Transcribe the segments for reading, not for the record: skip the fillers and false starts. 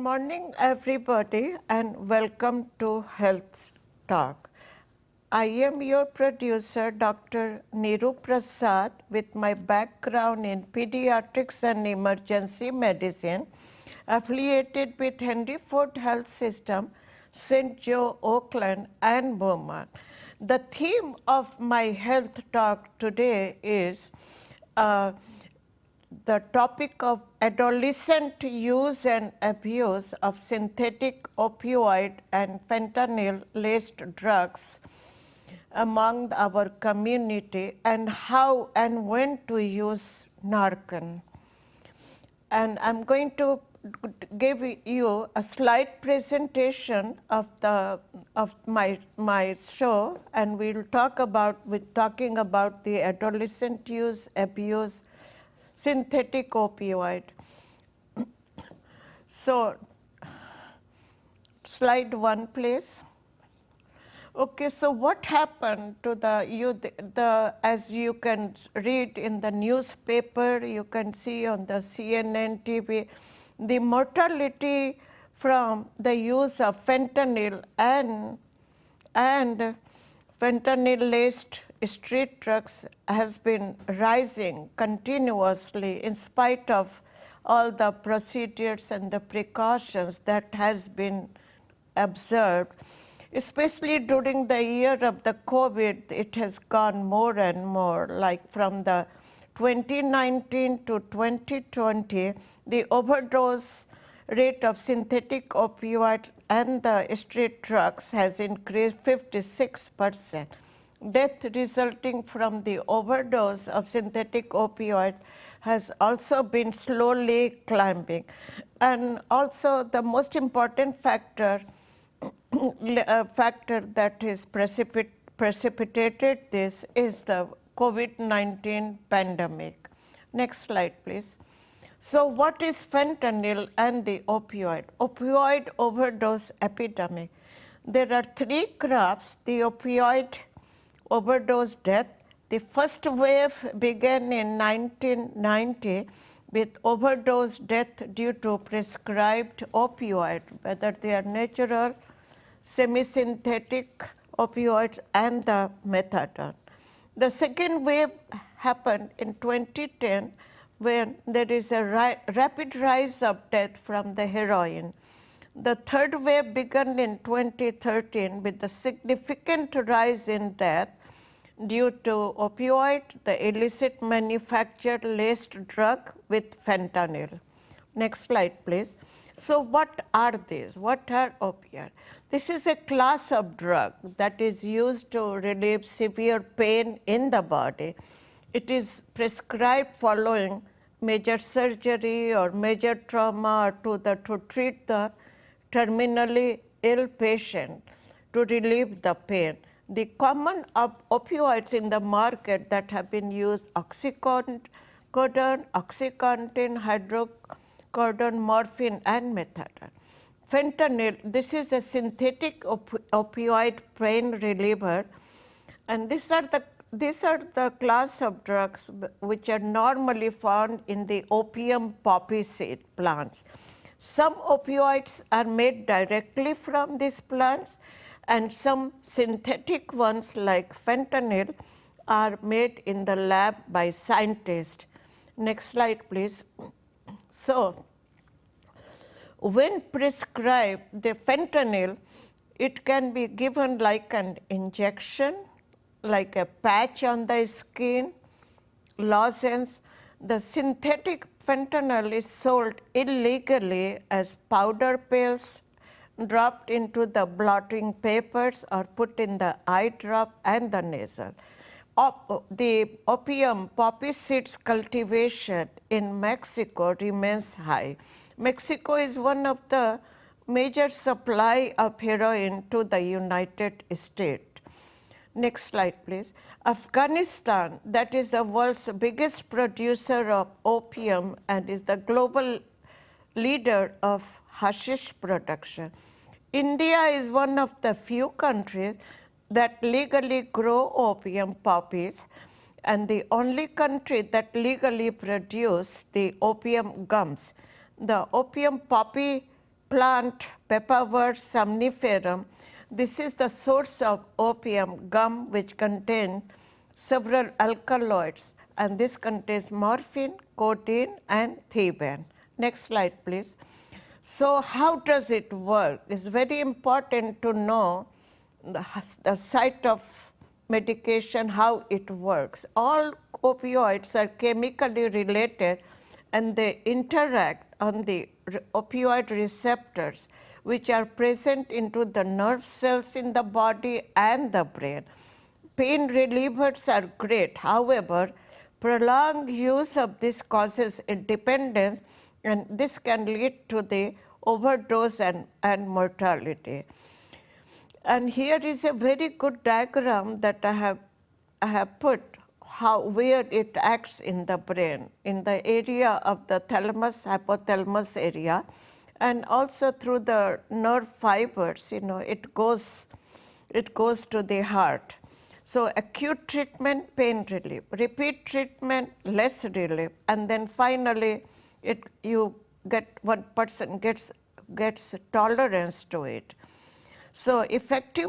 morning, everybody, and welcome to Health Talk. I am your producer, Dr. Niru Prasad, with my background in pediatrics and emergency medicine, affiliated with Henry Ford Health System, St. Joe, Oakland, and Beaumont. The theme of my health talk today is the topic of adolescent use and abuse of synthetic opioid and fentanyl-laced drugs among our community, and how and when to use Narcan. And I'm going to give you a slide presentation of my show, and we're talking about the adolescent use, abuse, synthetic opioid. So, slide 1, please. Okay, so what happened to as you can read in the newspaper, you can see on the CNN TV, the mortality from the use of fentanyl and fentanyl-laced street drugs has been rising continuously in spite of all the procedures and the precautions that has been observed. Especially during the year of the COVID, it has gone more and more. Like from the 2019 to 2020, the overdose rate of synthetic opioid and the street drugs has increased 56%. Death resulting from the overdose of synthetic opioid has also been slowly climbing. And also the most important factor that is precipitated this is the COVID-19 pandemic. Next slide, please. So what is fentanyl and the opioid? Opioid overdose epidemic. There are 3 graphs, the opioid overdose death. The first wave began in 1990 with overdose death due to prescribed opioid, whether they are natural, semi-synthetic opioids, and the methadone. The second wave happened in 2010 when there is a rapid rise of death from the heroin. The third wave began in 2013 with a significant rise in death due to opioid, the illicit manufactured laced drug with fentanyl. Next slide, please. So what are these? What are opioids? This is a class of drug that is used to relieve severe pain in the body. It is prescribed following major surgery or major trauma or to treat the terminally ill patient to relieve the pain. The common opioids in the market that have been used, oxycodone, oxycontin, hydrocodone, morphine, and methadone. Fentanyl, this is a synthetic opioid pain reliever, and these are the class of drugs which are normally found in the opium poppy seed plants. Some opioids are made directly from these plants, and some synthetic ones like fentanyl are made in the lab by scientists. Next slide, please. So, when prescribed the fentanyl, it can be given like an injection, like a patch on the skin, lozenge. The synthetic fentanyl is sold illegally as powder pills, dropped into the blotting papers or put in the eye drop and the nasal. The opium poppy seeds cultivation in Mexico remains high. Mexico is one of the major supply of heroin to the United States. Next slide, please. Afghanistan, that is the world's biggest producer of opium and is the global leader of hashish production. India is one of the few countries that legally grow opium poppies and the only country that legally produce the opium gums. The opium poppy plant Papaver somniferum. This is the source of opium gum, which contains several alkaloids, and this contains morphine, codeine, and thebaine. Next slide, please. So how does it work? It's very important to know the site of medication, how it works. All opioids are chemically related, and they interact on the opioid receptors, which are present into the nerve cells in the body and the brain. Pain relievers are great. However, prolonged use of this causes a dependence, and this can lead to the overdose and mortality. And here is a very good diagram that I have put where it acts in the brain, in the area of the thalamus, hypothalamus area, and also through the nerve fibers. It goes to the heart. So acute treatment, pain relief; repeat treatment, less relief; and then finally, one person gets tolerance to it. So effective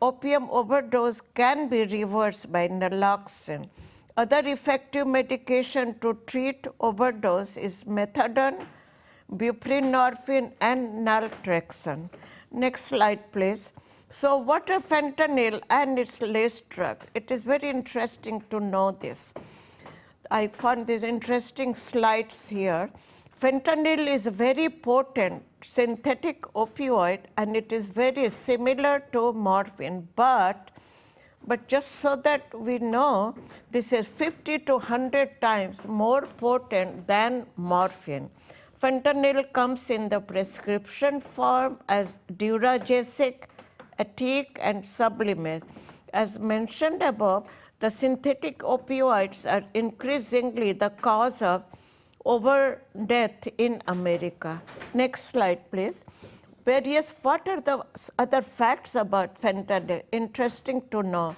opium overdose can be reversed by naloxone. Other effective medication to treat overdose is methadone, buprenorphine, and naltrexone. Next slide, please. So what are fentanyl and its laced drug? It is very interesting to know this. I found these interesting slides here. Fentanyl is a very potent synthetic opioid, and it is very similar to morphine, but just so that we know, this is 50 to 100 times more potent than morphine. Fentanyl comes in the prescription form as Duragesic, Atic, and Sublimate. As mentioned above, the synthetic opioids are increasingly the cause of death in America. Next slide, please. What are the other facts about fentanyl? Interesting to know.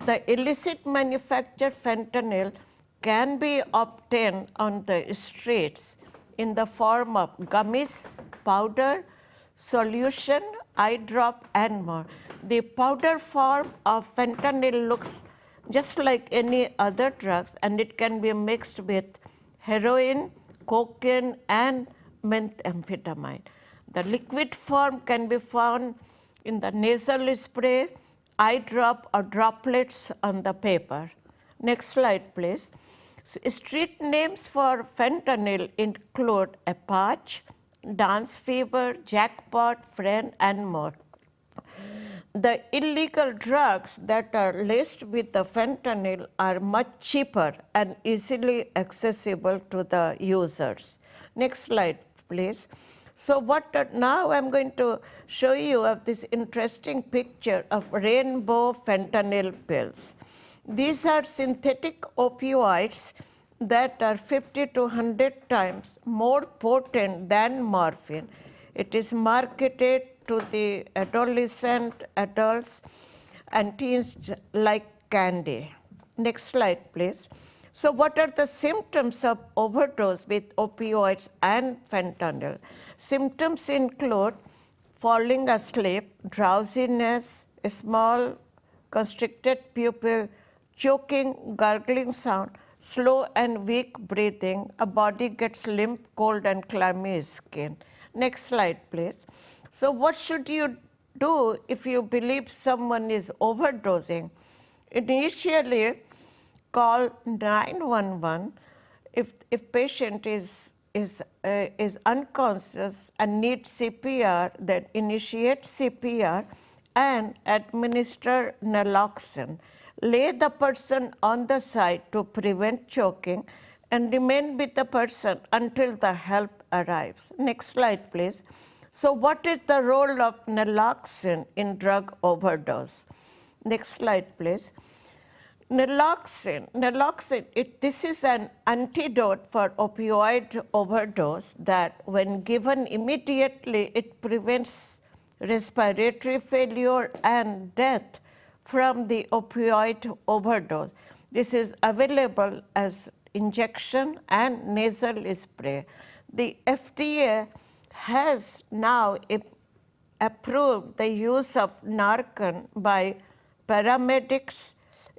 The illicit manufactured fentanyl can be obtained on the streets in the form of gummies, powder, solution, eye drop, and more. The powder form of fentanyl looks just like any other drugs, and it can be mixed with heroin, cocaine, and methamphetamine. The liquid form can be found in the nasal spray, eye drop, or droplets on the paper. Next slide, please. Street names for fentanyl include Apache, Dance Fever, Jackpot, Friend, and more. The illegal drugs that are laced with the fentanyl are much cheaper and easily accessible to the users. Next slide, please. So now I'm going to show you this interesting picture of rainbow fentanyl pills. These are synthetic opioids that are 50 to 100 times more potent than morphine. It is marketed to the adults and teens like candy. Next slide, please. So what are the symptoms of overdose with opioids and fentanyl? Symptoms include falling asleep, drowsiness, a small constricted pupil, choking, gargling sound, slow and weak breathing, a body gets limp, cold, and clammy skin. Next slide, please. So what should you do if you believe someone is overdosing? Initially, call 911. If patient is unconscious and needs CPR, then initiate CPR and administer naloxone. Lay the person on the side to prevent choking and remain with the person until the help arrives. Next slide, please. So what is the role of naloxone in drug overdose? Next slide, please. Naloxone, this is an antidote for opioid overdose that when given immediately, it prevents respiratory failure and death from the opioid overdose. This is available as injection and nasal spray. The FDA has now approved the use of Narcan by paramedics,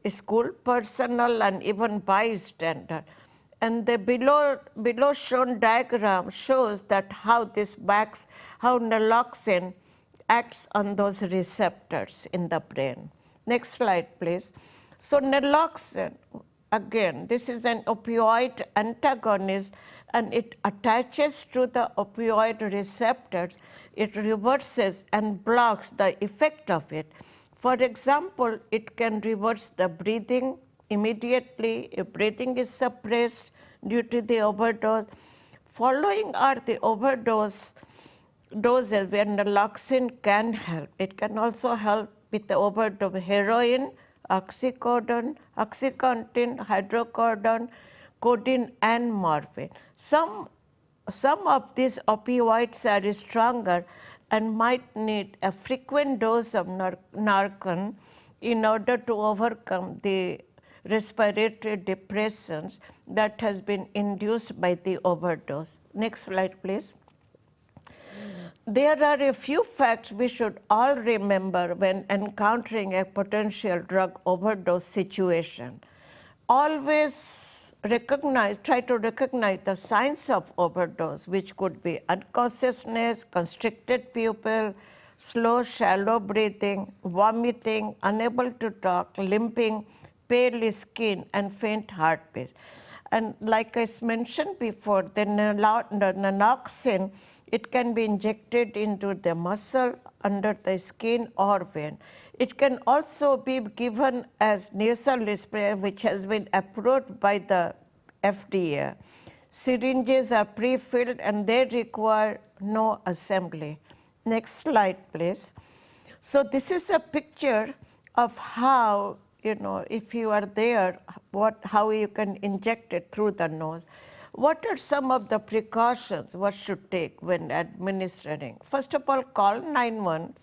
school personnel, and even bystanders. And the below shown diagram shows that how naloxone acts on those receptors in the brain. Next slide, please. So naloxone, again, this is an opioid antagonist, and it attaches to the opioid receptors. It reverses and blocks the effect of it. For example, it can reverse the breathing immediately if breathing is suppressed due to the overdose. Following are the doses where naloxone can help. It can also help with the overdose of heroin, oxycodone, oxycontin, hydrocodone, codeine, and morphine. Some of these opioids are stronger and might need a frequent dose of Narcan in order to overcome the respiratory depressions that has been induced by the overdose. Next slide, please. There are a few facts we should all remember when encountering a potential drug overdose situation. Always try to recognize the signs of overdose, which could be unconsciousness, constricted pupil, slow, shallow breathing, vomiting, unable to talk, limping, pale skin, and faint heartbeat. And like I mentioned before, the naloxone, it can be injected into the muscle, under the skin, or vein. It can also be given as nasal spray, which has been approved by the FDA. Syringes are pre-filled and they require no assembly. Next slide, please. So this is a picture of how, if you are there, how you can inject it through the nose. What are some of the precautions one should take when administering? First of all, call 911,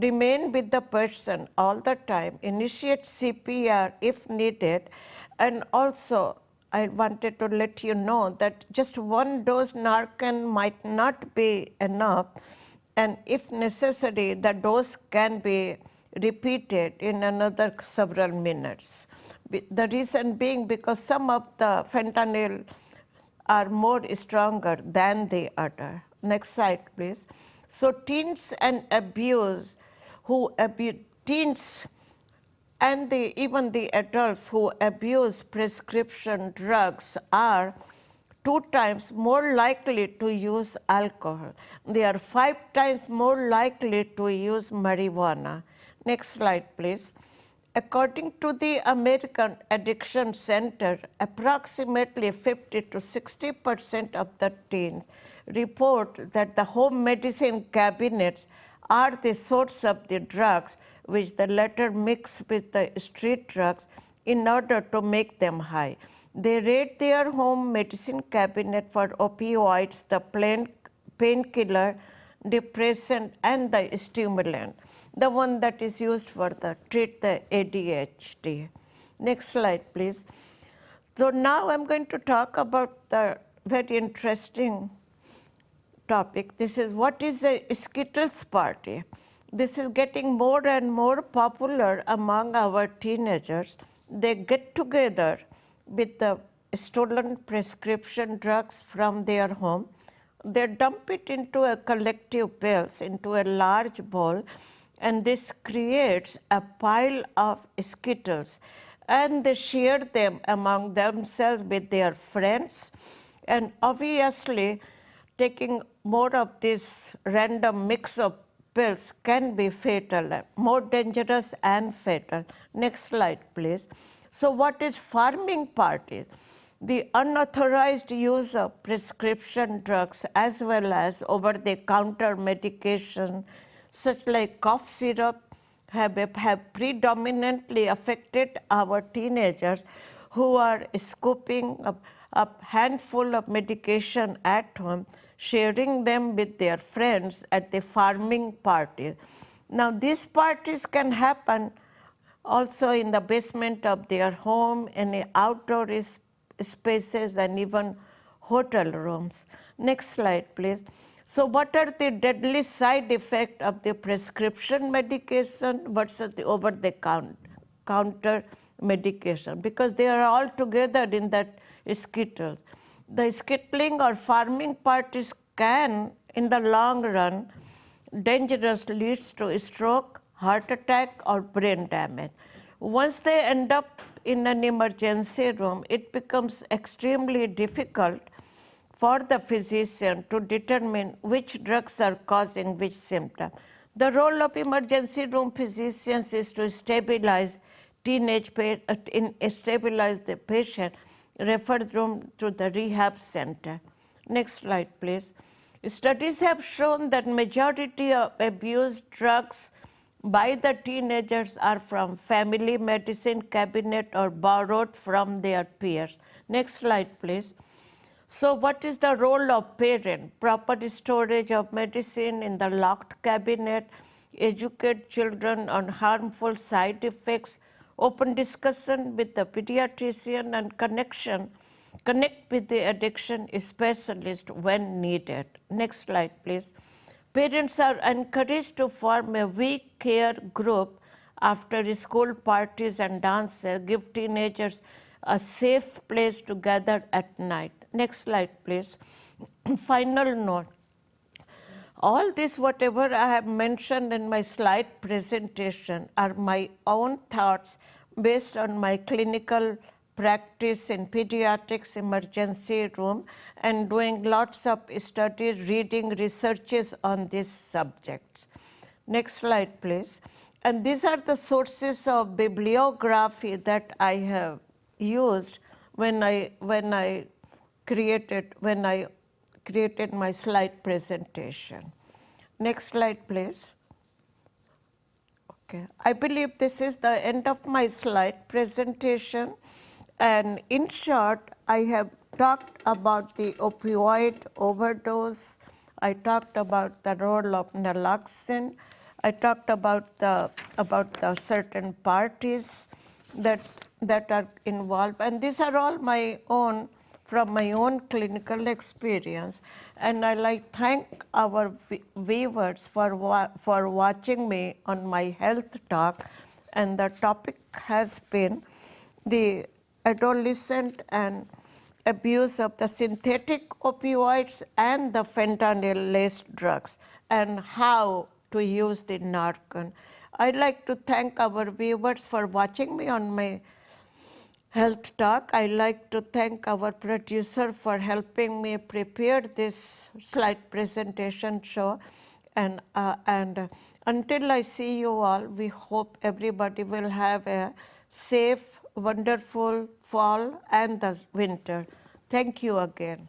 remain with the person all the time, initiate CPR if needed, and also I wanted to let you know that just one dose Narcan might not be enough, and if necessary, the dose can be repeated in another several minutes. The reason being because some of the fentanyl are more stronger than the other. Next slide, please. So teens and teens and even the adults who abuse prescription drugs are 2 times more likely to use alcohol. They are 5 times more likely to use marijuana. Next slide, please. According to the American Addiction Center, approximately 50 to 60% of the teens report that the home medicine cabinets are the source of the drugs, which the latter mix with the street drugs in order to make them high. They rate their home medicine cabinet for opioids, the painkiller, depressant, and the stimulant, the one that is used for treat the ADHD. Next slide, please. So now I'm going to talk about the very interesting topic. This is what is a Skittles party. This is getting more and more popular among our teenagers. They get together with the stolen prescription drugs from their home. They dump it into a collective pills, into a large bowl, and this creates a pile of Skittles. And they share them among themselves with their friends. And obviously, taking more of this random mix of pills can be fatal, more dangerous and fatal. Next slide, please. So what is farming parties? The unauthorized use of prescription drugs as well as over-the-counter medication, such like cough syrup, have predominantly affected our teenagers who are scooping up a handful of medication at home, sharing them with their friends at the farming parties. Now, these parties can happen also in the basement of their home, in the outdoor spaces, and even hotel rooms. Next slide, please. So what are the deadly side effects of the prescription medication versus the over-the-counter medication? Because they are all together in that Skittles. The skittling or farming parties can, in the long run, dangerous, leads to stroke, heart attack, or brain damage. Once they end up in an emergency room, it becomes extremely difficult for the physician to determine which drugs are causing which symptom. The role of emergency room physicians is to stabilize stabilize the patient, refer them to the rehab center. Next slide, please. Studies have shown that majority of abused drugs by the teenagers are from family medicine cabinet or borrowed from their peers. Next slide, please. So what is the role of parent? Proper storage of medicine in the locked cabinet, educate children on harmful side effects, open discussion with the pediatrician, and connect with the addiction specialist when needed. Next slide, please. Parents are encouraged to form a week care group after school parties and dances, give teenagers a safe place to gather at night. Next slide, please. Final note. All this, whatever I have mentioned in my slide presentation, are my own thoughts based on my clinical practice in pediatrics emergency room and doing lots of studies, reading researches on these subjects. Next slide, please. And these are the sources of bibliography that I have used when I created my slide presentation. Next slide, please. Okay, I believe this is the end of my slide presentation. And in short, I have talked about the opioid overdose. I talked about the role of naloxone. I talked about the certain parties that are involved, and these are all my own, from my own clinical experience. And I like thank our viewers for watching me on my health talk. And the topic has been the adolescent and abuse of the synthetic opioids and the fentanyl-laced drugs, and how to use the Narcan. I'd like to thank our viewers for watching me on my health talk. I'd like to thank our producer for helping me prepare this slide presentation show. And until I see you all, we hope everybody will have a safe, wonderful fall and the winter. Thank you again.